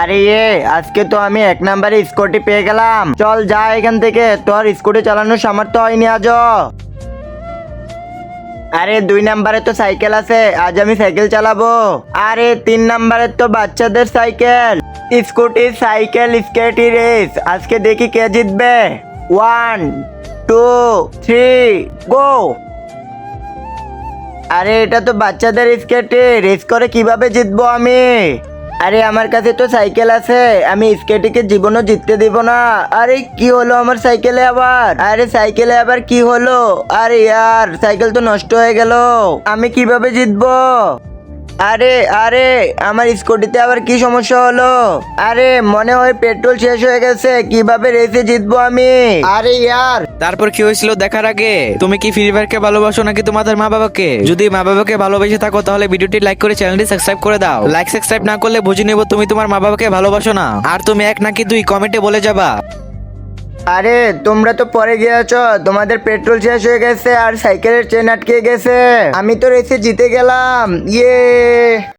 আরে আজকে তো আমি 1 নম্বরে স্কুটি পেয়ে গেলাম। চল যা এখান থেকে, তোর স্কুটি চালানোর সামর্থ্য হয়নি আজও। আরে 2 নম্বরে তো সাইকেল আছে, আজ আমি সাইকেল চালাবো। আরে 3 নম্বরে তো বাচ্চাদের সাইকেল। স্কুটি সাইকেল স্কেটি রেস, আজকে দেখি কে জিতবে। 1 2 3 গো। আরে এটা তো বাচ্চাদের স্কেটি, রেস করে কিভাবে জিতবো আমি? আরে আমার কাছে তো সাইকেল আছে, আমি স্কেটিকে জীবনও জিততে দিব না। আরে কি হলো আমার সাইকেলে আবার? আরে সাইকেলে আবার কি হলো? আরে ইয়ার সাইকেল তো নষ্ট হয়ে গেল, আমি কিভাবে জিতবো? আরে আরে আমার স্কুটিতে আবার কি সমস্যা হলো? আরে মনে হয় পেট্রোল শেষ হয়ে গেছে, কিভাবে রেসে জিতবো আমি? আরে ইয়ার তারপর কি হয়েছিল দেখার আগে তুমি কি ফ্রি ফায়ারকে ভালোবাসো নাকি তোমাদের মা বাবাকে? যদি মা বাবাকে ভালোবেসে থাকো তাহলে ভিডিওটি লাইক করে চ্যানেলটি সাবস্ক্রাইব করে দাও। লাইক সাবস্ক্রাইব না করলে বুঝে নেব তুমি তোমার মা বাবাকে ভালোবাসো না। আর তুমি 1 নাকি 2 কমেন্টে বলে যাবা। আরে তোমরা তো পরে গিয়েছো, তোমাদের পেট্রোল শেষ হয়ে গেছে আর সাইকেলের চেন আটকে গেছে। আমি তো রেসে জিতে গেলাম, ইয়ে।